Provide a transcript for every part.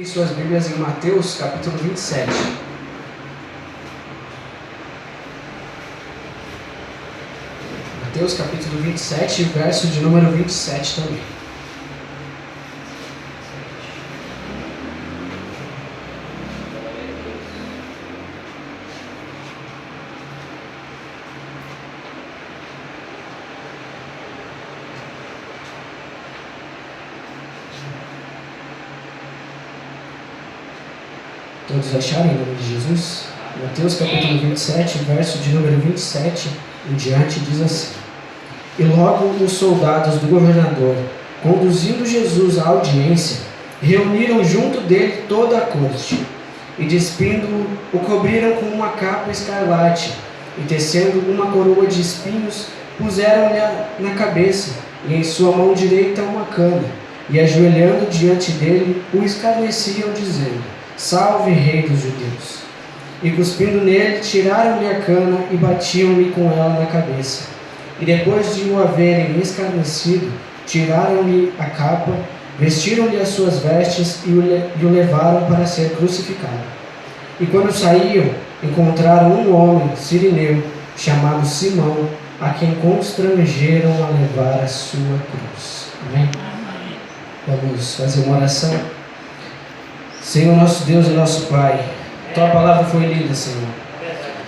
Em suas Bíblias em Mateus capítulo 27. Mateus capítulo 27, verso de número 27 também. Todos acharam em nome de Jesus? Mateus capítulo 27, verso de número 27 em diante, diz assim: E logo os soldados do governador, conduzindo Jesus à audiência, reuniram junto dele toda a corte, e despindo-o, o cobriram com uma capa escarlate, e tecendo uma coroa de espinhos, puseram-lhe na cabeça, e em sua mão direita uma cana, e ajoelhando diante dele, o escarneciam, dizendo: Salve, Rei dos Judeus! E cuspindo nele, tiraram-lhe a cana e batiam-lhe com ela na cabeça. E depois de o haverem escarnecido, tiraram-lhe a capa, vestiram-lhe as suas vestes e o levaram para ser crucificado. E quando saíam, encontraram um homem sirineu, chamado Simão, a quem constrangeram a levar a sua cruz. Amém? Vamos fazer uma oração. Senhor nosso Deus e nosso Pai, Tua palavra foi lida, Senhor.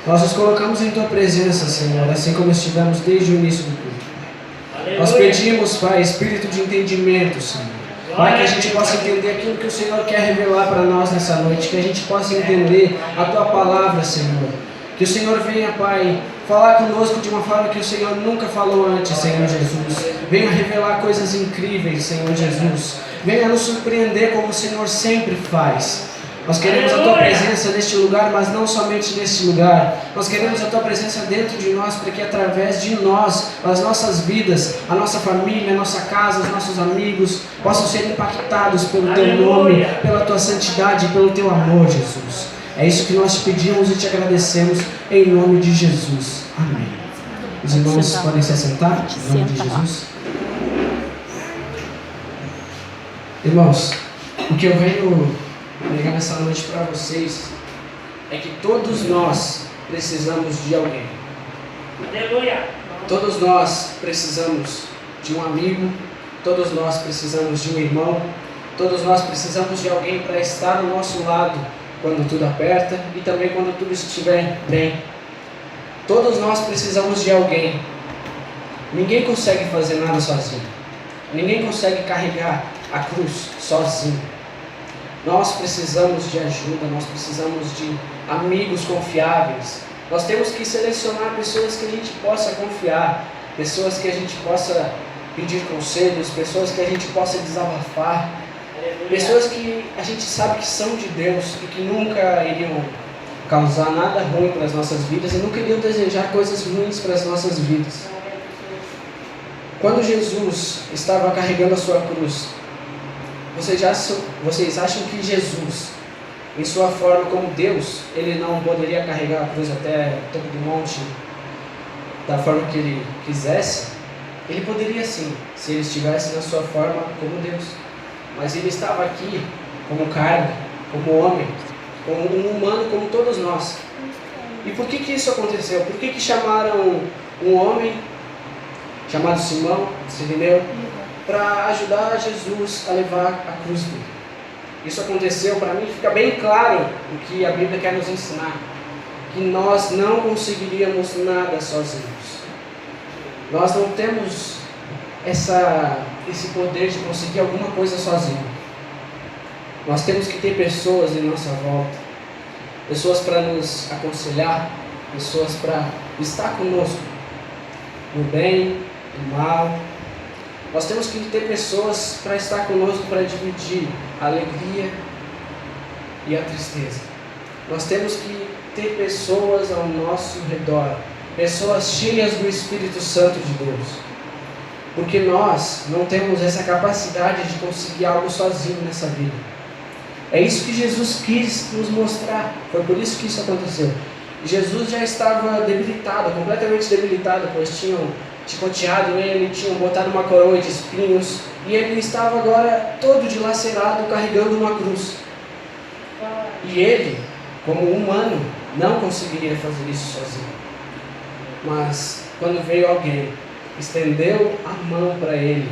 Nós nos colocamos em Tua presença, Senhor, assim como estivemos desde o início do culto. Nós pedimos, Pai, espírito de entendimento, Senhor. Pai, que a gente possa entender aquilo que o Senhor quer revelar para nós nessa noite, que a gente possa entender a Tua palavra, Senhor. Que o Senhor venha, Pai, falar conosco de uma forma que o Senhor nunca falou antes, Senhor Jesus. Venha revelar coisas incríveis, Senhor Jesus. Venha nos surpreender como o Senhor sempre faz. Nós queremos a Tua presença neste lugar, mas não somente neste lugar. Nós queremos a Tua presença dentro de nós, para que através de nós, as nossas vidas, a nossa família, a nossa casa, os nossos amigos, possam ser impactados pelo Teu nome, pela Tua santidade, pelo Teu amor, Jesus. É isso que nós te pedimos e te agradecemos, em nome de Jesus. Amém. Os irmãos podem se assentar, em nome de Jesus. Irmãos, o que eu venho pregar nessa noite para vocês é que todos nós precisamos de alguém. Aleluia! Todos nós precisamos de um amigo, todos nós precisamos de um irmão, todos nós precisamos de alguém para estar ao nosso lado quando tudo aperta e também quando tudo estiver bem. Todos nós precisamos de alguém. Ninguém consegue fazer nada sozinho. Ninguém consegue carregar a cruz sozinho. Nós precisamos de ajuda, nós precisamos de amigos confiáveis. Nós temos que selecionar pessoas que a gente possa confiar, pessoas que a gente possa pedir conselhos, pessoas que a gente possa desabafar, pessoas que a gente sabe que são de Deus e que nunca iriam causar nada ruim para as nossas vidas e nunca iriam desejar coisas ruins para as nossas vidas. Quando Jesus estava carregando a sua cruz, vocês acham que Jesus, em sua forma como Deus, ele não poderia carregar a cruz até o topo do monte da forma que ele quisesse? Ele poderia sim, se ele estivesse na sua forma como Deus. Mas ele estava aqui como carne, como homem, como um humano como todos nós. E por que isso aconteceu? Por que chamaram um homem chamado Simão, sirineu, para ajudar Jesus a levar a cruz dele? Isso aconteceu, para mim fica bem claro o que a Bíblia quer nos ensinar, que nós não conseguiríamos nada sozinhos. Nós não temos esse poder de conseguir alguma coisa sozinho. Nós temos que ter pessoas em nossa volta, pessoas para nos aconselhar, pessoas para estar conosco no bem, no mal. Nós temos que ter pessoas para estar conosco, para dividir a alegria e a tristeza. Nós temos que ter pessoas ao nosso redor, pessoas cheias do Espírito Santo de Deus. Porque nós não temos essa capacidade de conseguir algo sozinho nessa vida. É isso que Jesus quis nos mostrar. Foi por isso que isso aconteceu. Jesus já estava debilitado, completamente debilitado, pois tinham chicoteado ele, tinham botado uma coroa de espinhos, e ele estava agora todo dilacerado, carregando uma cruz. E ele, como humano, não conseguiria fazer isso sozinho. Mas quando veio alguém, estendeu a mão para ele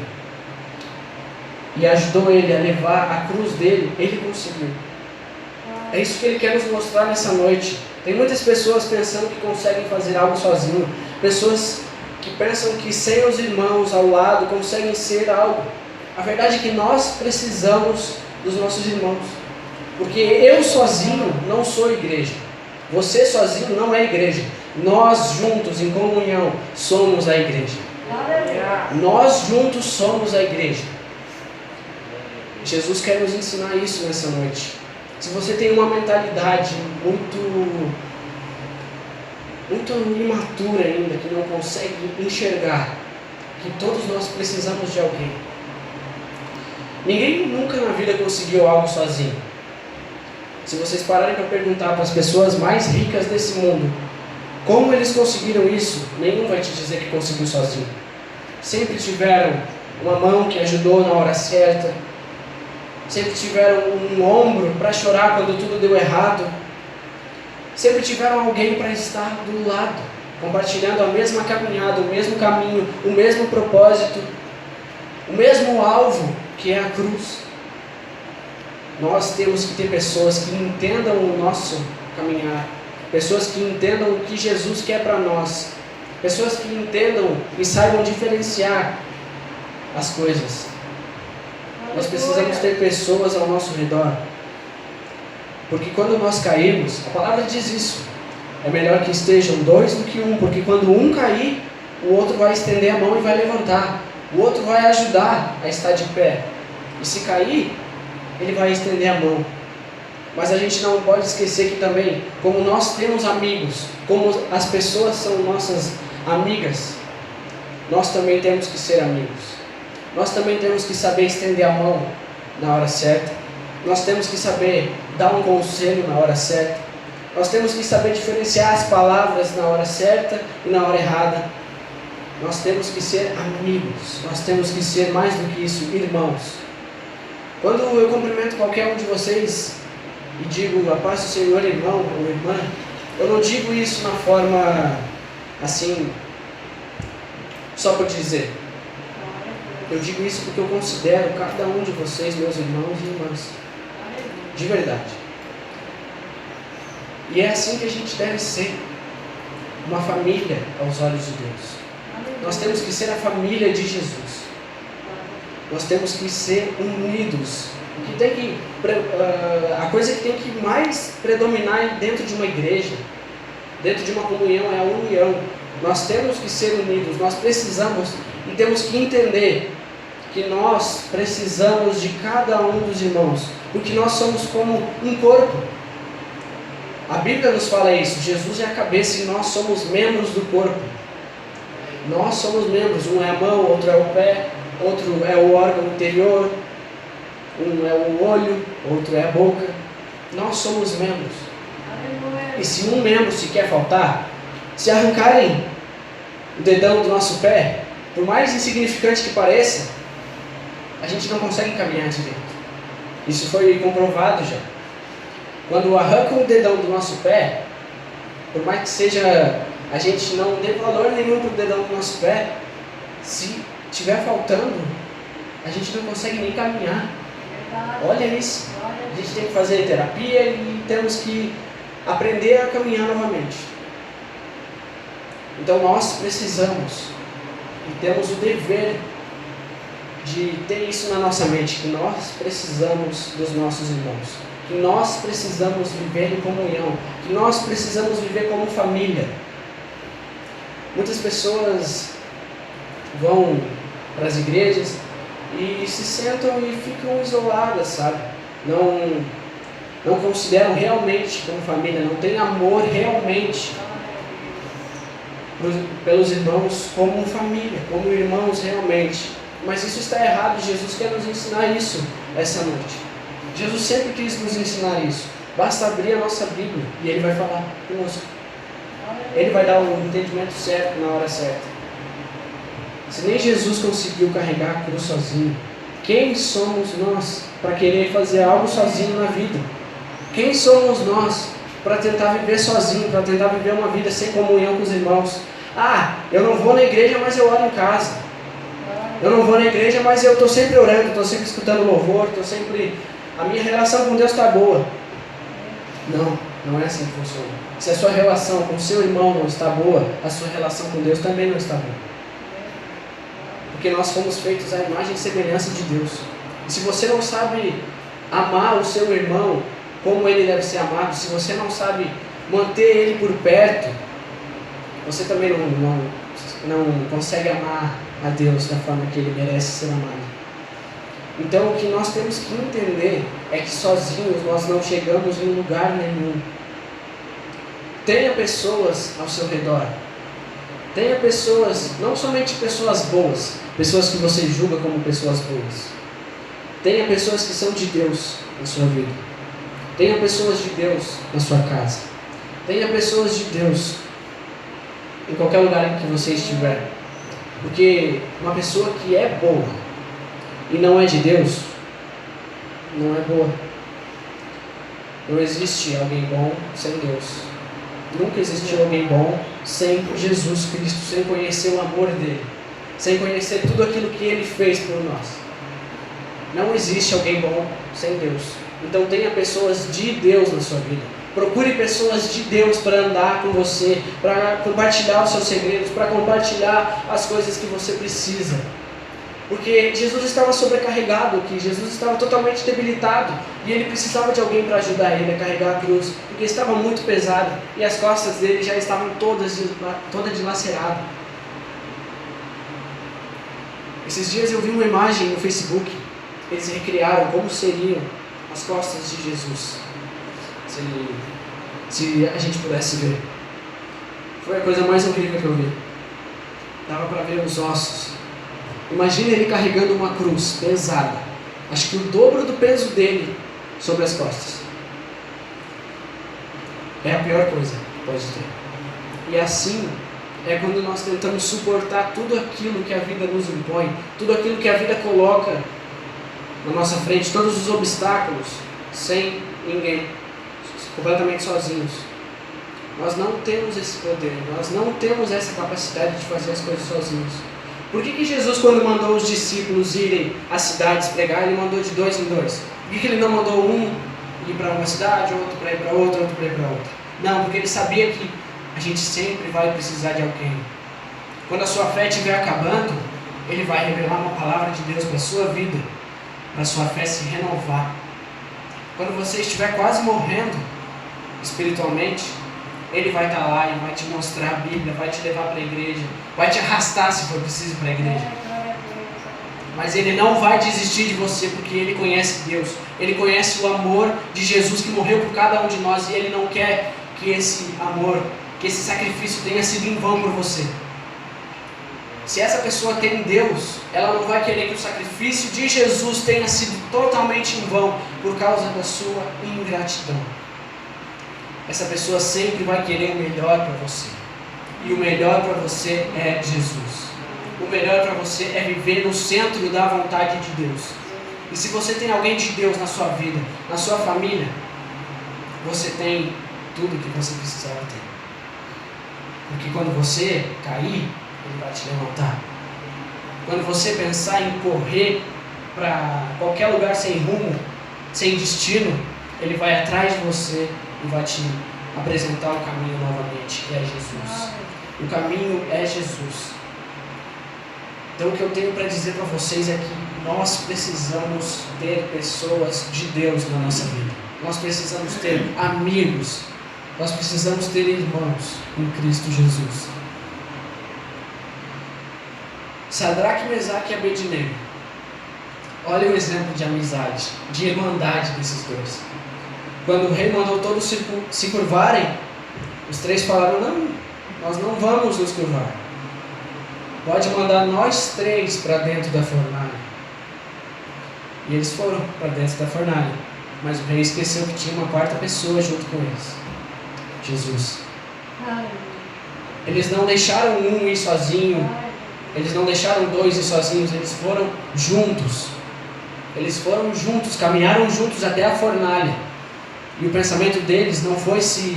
e ajudou ele a levar a cruz dele, ele conseguiu. É isso que ele quer nos mostrar nessa noite. Tem muitas pessoas pensando que conseguem fazer algo sozinho. Pessoas que pensam que sem os irmãos ao lado conseguem ser algo. A verdade é que nós precisamos dos nossos irmãos. Porque eu sozinho não sou igreja. Você sozinho não é igreja. Nós juntos, em comunhão, somos a igreja. Nós juntos somos a igreja. Jesus quer nos ensinar isso nessa noite. Se você tem uma mentalidade muito imatura ainda, que não consegue enxergar que todos nós precisamos de alguém. Ninguém nunca na vida conseguiu algo sozinho. Se vocês pararem para perguntar para as pessoas mais ricas desse mundo como eles conseguiram isso, nenhum vai te dizer que conseguiu sozinho. Sempre tiveram uma mão que ajudou na hora certa, sempre tiveram um ombro para chorar quando tudo deu errado, sempre tiveram alguém para estar do lado, compartilhando a mesma caminhada, o mesmo caminho, o mesmo propósito, o mesmo alvo, que é a cruz. Nós temos que ter pessoas que entendam o nosso caminhar, pessoas que entendam o que Jesus quer para nós, pessoas que entendam e saibam diferenciar as coisas. Nós precisamos ter pessoas ao nosso redor, porque quando nós cairmos, a palavra diz isso, é melhor que estejam dois do que um, porque quando um cair, o outro vai estender a mão e vai levantar, o outro vai ajudar a estar de pé, e se cair, ele vai estender a mão. Mas a gente não pode esquecer que também, como nós temos amigos, como as pessoas são nossas amigas, nós também temos que ser amigos. Nós também temos que saber estender a mão na hora certa. Nós temos que saber dar um conselho na hora certa. Nós temos que saber diferenciar as palavras na hora certa e na hora errada. Nós temos que ser amigos. Nós temos que ser mais do que isso, irmãos. Quando eu cumprimento qualquer um de vocês e digo a paz do Senhor, irmão ou irmã, eu não digo isso na forma assim, só por dizer. Eu digo isso porque eu considero cada um de vocês meus irmãos e irmãs. De verdade. E é assim que a gente deve ser. Uma família aos olhos de Deus. Nós temos que ser a família de Jesus. Nós temos que ser unidos. A coisa que tem que mais predominar dentro de uma igreja, dentro de uma comunhão, é a união. Nós temos que ser unidos. Nós precisamos e temos que entender que nós precisamos de cada um dos irmãos, porque nós somos como um corpo. A Bíblia nos fala isso. Jesus é a cabeça e nós somos membros do corpo. Nós somos membros. Um é a mão, outro é o pé, outro é o órgão interior, um é o olho, outro é a boca. Nós somos membros. E se um membro se quer faltar, se arrancarem o dedão do nosso pé, por mais insignificante que pareça, a gente não consegue caminhar direito. Isso foi comprovado já. Quando arrancam o dedão do nosso pé, por mais que seja, a gente não dê valor nenhum para o dedão do nosso pé, se estiver faltando, a gente não consegue nem caminhar. Olha isso. A gente tem que fazer terapia e temos que aprender a caminhar novamente. Então nós precisamos e temos o dever de ter isso na nossa mente, que nós precisamos dos nossos irmãos, que nós precisamos viver em comunhão, que nós precisamos viver como família. Muitas pessoas vão para as igrejas e se sentam e ficam isoladas, sabe? Não consideram realmente como família, não têm amor realmente pelos irmãos como família, como irmãos realmente. Mas isso está errado. Jesus quer nos ensinar isso essa noite. Jesus sempre quis nos ensinar isso. Basta abrir a nossa Bíblia e Ele vai falar conosco. Ele vai dar o entendimento certo na hora certa. Se nem Jesus conseguiu carregar a cruz sozinho, quem somos nós para querer fazer algo sozinho na vida? Quem somos nós para tentar viver sozinho, para tentar viver uma vida sem comunhão com os irmãos? Eu não vou na igreja, mas eu oro em casa. Eu não vou na igreja, mas eu estou sempre orando, estou sempre escutando louvor, a minha relação com Deus está boa. Não é assim que funciona. Se a sua relação com o seu irmão não está boa, a sua relação com Deus também não está boa. Porque nós fomos feitos à imagem e semelhança de Deus. E se você não sabe amar o seu irmão como ele deve ser amado, se você não sabe manter ele por perto, você também não consegue amar a Deus da forma que ele merece ser amado. Então o que nós temos que entender é que sozinhos nós não chegamos em lugar nenhum. Tenha pessoas ao seu redor. Tenha pessoas, não somente pessoas boas, pessoas que você julga como pessoas boas. Tenha pessoas que são de Deus na sua vida. Tenha pessoas de Deus na sua casa. Tenha pessoas de Deus em qualquer lugar em que você estiver. Porque uma pessoa que é boa e não é de Deus, não é boa. Não existe alguém bom sem Deus. Nunca existiu alguém bom sem Jesus Cristo, sem conhecer o amor dele, sem conhecer tudo aquilo que ele fez por nós. Não existe alguém bom sem Deus. Então tenha pessoas de Deus na sua vida. Procure pessoas de Deus para andar com você, para compartilhar os seus segredos, para compartilhar as coisas que você precisa. Porque Jesus estava sobrecarregado aqui, Jesus estava totalmente debilitado e ele precisava de alguém para ajudar ele a carregar a cruz, porque estava muito pesado e as costas dele já estavam todas dilaceradas. Esses dias eu vi uma imagem no Facebook, eles recriaram como seriam as costas de Jesus, se a gente pudesse ver. Foi a coisa mais incrível que eu vi. Dava para ver os ossos. Imagina ele carregando uma cruz pesada, acho que o dobro do peso dele sobre as costas. É a pior coisa que pode ter. E assim é quando nós tentamos suportar tudo aquilo que a vida nos impõe, tudo aquilo que a vida coloca na nossa frente, todos os obstáculos, sem ninguém, completamente sozinhos. Nós não temos esse poder, nós não temos essa capacidade de fazer as coisas sozinhos. Por que Jesus, quando mandou os discípulos irem às cidades pregar, ele mandou de 2 em 2? Por que ele não mandou um ir para uma cidade, outro para ir para outra, outro para ir para outra? Não, porque ele sabia que a gente sempre vai precisar de alguém. Quando a sua fé estiver acabando, ele vai revelar uma palavra de Deus para a sua vida, para a sua fé se renovar. Quando você estiver quase morrendo espiritualmente, ele vai estar lá e vai te mostrar a Bíblia, vai te levar para a igreja, vai te arrastar se for preciso para a igreja. Mas ele não vai desistir de você, porque ele conhece Deus. Ele conhece o amor de Jesus que morreu por cada um de nós, e ele não quer que esse amor, que esse sacrifício tenha sido em vão por você. Se essa pessoa tem Deus, ela não vai querer que o sacrifício de Jesus tenha sido totalmente em vão por causa da sua ingratidão. Essa pessoa sempre vai querer o melhor para você. E o melhor para você é Jesus. O melhor para você é viver no centro da vontade de Deus. E se você tem alguém de Deus na sua vida, na sua família, você tem tudo o que você precisava ter. Porque quando você cair, ele vai te levantar. Quando você pensar em correr para qualquer lugar sem rumo, sem destino, ele vai atrás de você e vai te apresentar o caminho novamente, que é Jesus. O caminho é Jesus. Então o que eu tenho para dizer para vocês é que nós precisamos ter pessoas de Deus na nossa vida. Nós precisamos ter amigos. Nós precisamos ter irmãos em Cristo Jesus. Sadraque, Mesaque e Abednego. Olha o exemplo de amizade, de irmandade desses dois. Quando o rei mandou todos se curvarem, os 3 falaram: não, nós não vamos nos curvar. Pode mandar nós 3 para dentro da fornalha. E eles foram para dentro da fornalha. Mas o rei esqueceu que tinha uma 4ª pessoa junto com eles: Jesus. Eles não deixaram um ir sozinho, eles não deixaram 2 ir sozinhos, eles foram juntos. Eles foram juntos, caminharam juntos até a fornalha. E o pensamento deles não foi se,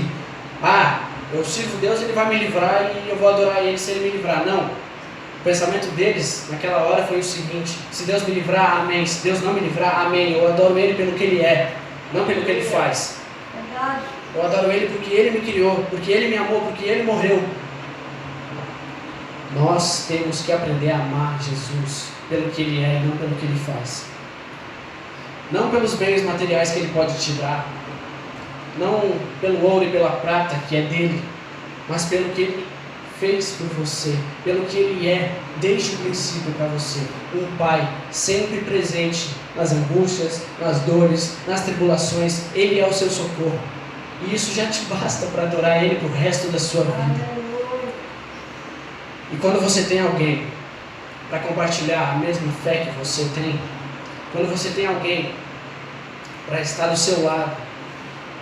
eu sirvo Deus, Ele vai me livrar e eu vou adorar Ele se Ele me livrar. Não. O pensamento deles naquela hora foi o seguinte: se Deus me livrar, amém. Se Deus não me livrar, amém. Eu adoro Ele pelo que Ele é, não pelo que Ele faz. Eu adoro Ele porque Ele me criou, porque Ele me amou, porque Ele morreu. Nós temos que aprender a amar Jesus pelo que Ele é e não pelo que Ele faz. Não pelos bens materiais que Ele pode te dar, não pelo ouro e pela prata que é dele, mas pelo que Ele fez por você, pelo que Ele é desde o princípio para você. Um Pai sempre presente nas angústias, nas dores, nas tribulações. Ele é o seu socorro. E isso já te basta para adorar Ele pro resto da sua vida. E quando você tem alguém para compartilhar a mesma fé que você tem, quando você tem alguém para estar do seu lado,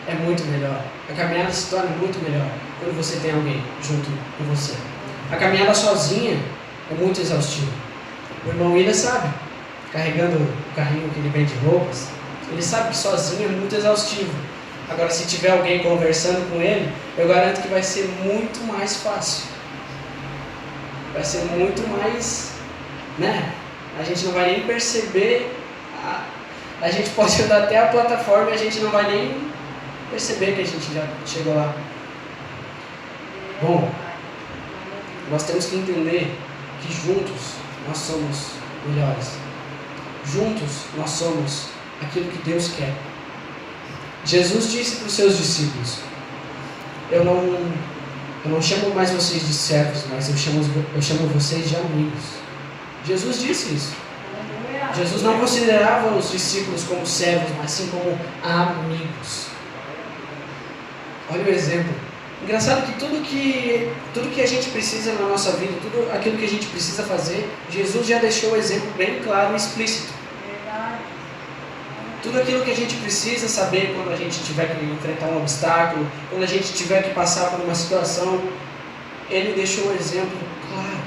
é muito melhor. A caminhada se torna muito melhor quando você tem alguém junto com você. A caminhada sozinha é muito exaustiva. O irmão William sabe, carregando o carrinho que ele vende roupas, ele sabe que sozinho é muito exaustivo. Agora, se tiver alguém conversando com ele, eu garanto que vai ser muito mais fácil. Vai ser muito mais, a gente não vai nem perceber, a gente pode andar até a plataforma e a gente não vai nem perceber que a gente já chegou lá. Bom, nós temos que entender que juntos nós somos melhores. Juntos nós somos aquilo que Deus quer. Jesus disse para os seus discípulos: eu não chamo mais vocês de servos, mas eu chamo vocês de amigos. Jesus disse isso. Jesus não considerava os discípulos como servos, mas sim como amigos. Olha o exemplo. Engraçado que tudo que a gente precisa na nossa vida, tudo aquilo que a gente precisa fazer, Jesus já deixou o exemplo bem claro e explícito. Tudo aquilo que a gente precisa saber quando a gente tiver que enfrentar um obstáculo, quando a gente tiver que passar por uma situação, Ele deixou o exemplo claro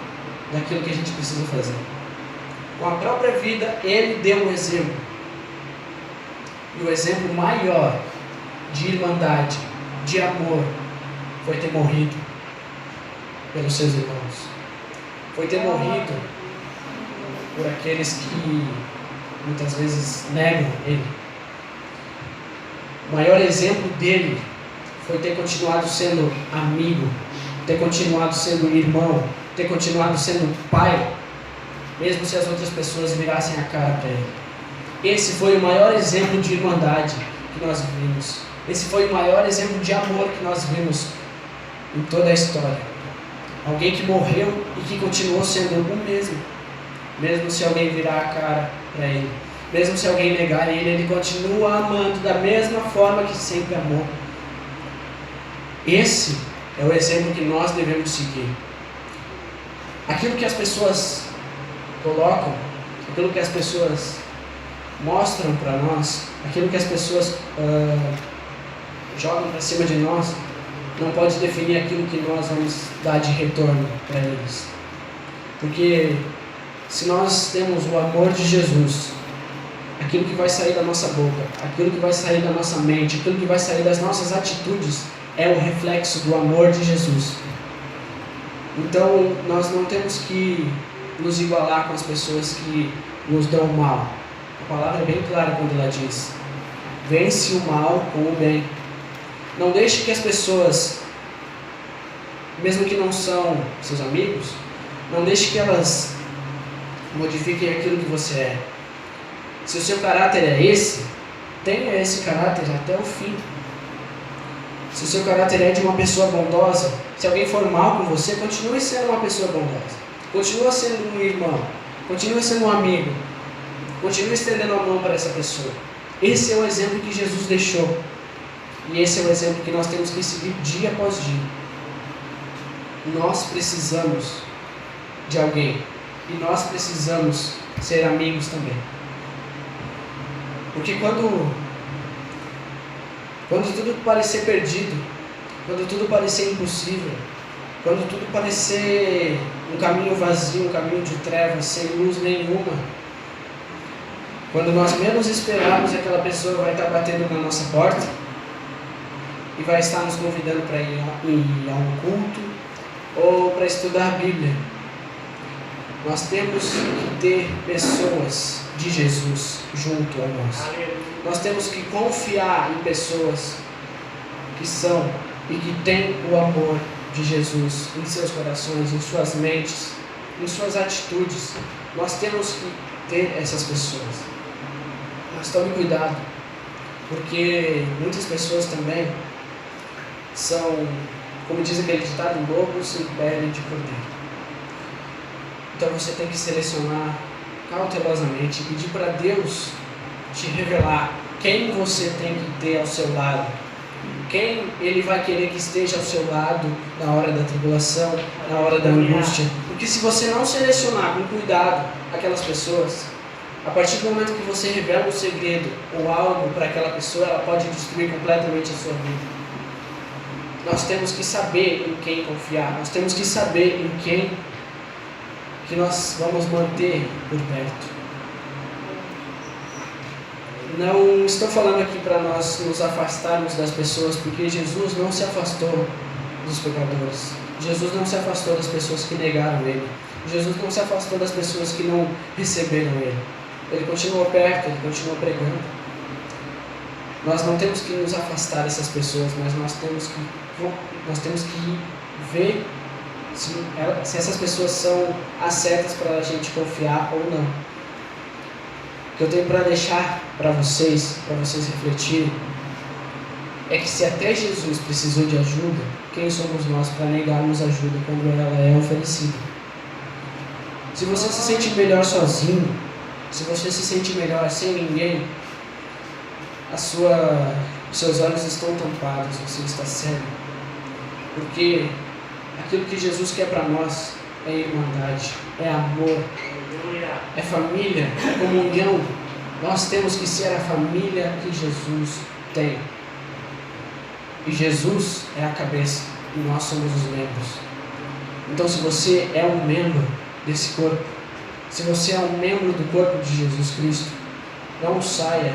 daquilo que a gente precisa fazer. Com a própria vida, Ele deu um exemplo. E o exemplo maior de irmandade, de amor, foi ter morrido pelos seus irmãos. Foi ter morrido por aqueles que muitas vezes negam Ele. O maior exemplo dele foi ter continuado sendo amigo, ter continuado sendo irmão, ter continuado sendo pai, mesmo se as outras pessoas virassem a cara para ele. Esse foi o maior exemplo de irmandade que nós vimos. Esse foi o maior exemplo de amor que nós vimos em toda a história. Alguém que morreu e que continuou sendo o mesmo. Mesmo se alguém virar a cara para ele, mesmo se alguém negar ele, ele continua amando da mesma forma que sempre amou. Esse é o exemplo que nós devemos seguir. Aquilo que as pessoas colocam, aquilo que as pessoas mostram para nós, aquilo que as pessoas jogam para cima de nós, não pode definir aquilo que nós vamos dar de retorno para eles. Porque se nós temos o amor de Jesus, aquilo que vai sair da nossa boca, aquilo que vai sair da nossa mente, aquilo que vai sair das nossas atitudes, é o reflexo do amor de Jesus. Então, nós não temos que nos igualar com as pessoas que nos dão mal. A palavra é bem clara quando ela diz: vence o mal com o bem. Não deixe que as pessoas, mesmo que não são seus amigos, não deixe que elas modifiquem aquilo que você é. Se o seu caráter é esse, tenha esse caráter até o fim. Se o seu caráter é de uma pessoa bondosa, se alguém for mal com você, continue sendo uma pessoa bondosa. Continue sendo um irmão. Continue sendo um amigo. Continue estendendo a mão para essa pessoa. Esse é o exemplo que Jesus deixou. E esse é o exemplo que nós temos que seguir dia após dia. Nós precisamos de alguém. E nós precisamos ser amigos também. Porque quando tudo parecer perdido, quando tudo parecer impossível, quando tudo parecer um caminho vazio, um caminho de trevas, sem luz nenhuma, quando nós menos esperarmos, aquela pessoa vai estar batendo na nossa porta, e vai estar nos convidando para ir a um culto ou para estudar a Bíblia. Nós temos que ter pessoas de Jesus junto a nós. Nós temos que confiar em pessoas que são e que têm o amor de Jesus em seus corações, em suas mentes, em suas atitudes. Nós temos que ter essas pessoas. Mas tome cuidado, porque muitas pessoas também são, como diz aquele ditado, lobos em pele de cordeiro. Então você tem que selecionar cautelosamente e pedir para Deus te revelar quem você tem que ter ao seu lado, quem Ele vai querer que esteja ao seu lado na hora da tribulação, na hora da angústia. Porque se você não selecionar com cuidado aquelas pessoas, a partir do momento que você revela um segredo ou algo para aquela pessoa, ela pode destruir completamente a sua vida. Nós temos que saber em quem confiar, nós temos que saber em quem que nós vamos manter por perto. Não estou falando aqui para nós nos afastarmos das pessoas, porque Jesus não se afastou dos pecadores. Jesus não se afastou das pessoas que negaram Ele. Jesus não se afastou das pessoas que não receberam Ele. Ele continuou perto, Ele continuou pregando. Nós não temos que nos afastar dessas pessoas, mas nós temos que ver se essas pessoas são as certas para a gente confiar ou não. O que eu tenho para deixar para vocês refletirem, é que se até Jesus precisou de ajuda, quem somos nós para negarmos ajuda quando ela é oferecida? Se você se sente melhor sozinho, se você se sente melhor sem ninguém, seus olhos estão tampados, você está cego. Porque aquilo que Jesus quer para nós é irmandade, é amor, é família, é comunhão. Nós temos que ser a família que Jesus tem. E Jesus é a cabeça e nós somos os membros. Então, se você é um membro desse corpo, se você é um membro do corpo de Jesus Cristo, não saia.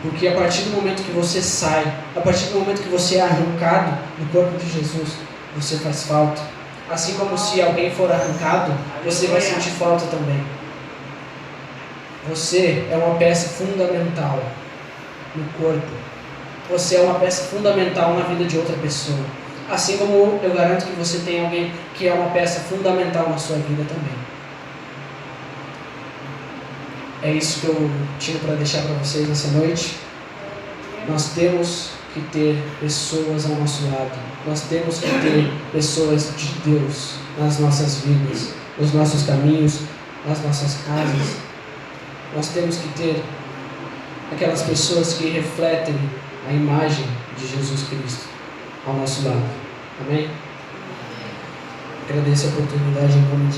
Porque a partir do momento que você sai, a partir do momento que você é arrancado do corpo de Jesus, você faz falta. Assim como se alguém for arrancado, você vai sentir falta também. Você é uma peça fundamental no corpo. Você é uma peça fundamental na vida de outra pessoa. Assim como eu garanto que você tem alguém que é uma peça fundamental na sua vida também. É isso que eu tinha para deixar para vocês nessa noite. Nós temos que ter pessoas ao nosso lado. Nós temos que ter pessoas de Deus nas nossas vidas, nos nossos caminhos, nas nossas casas. Nós temos que ter aquelas pessoas que refletem a imagem de Jesus Cristo ao nosso lado. Amém? Agradeço a oportunidade em nome de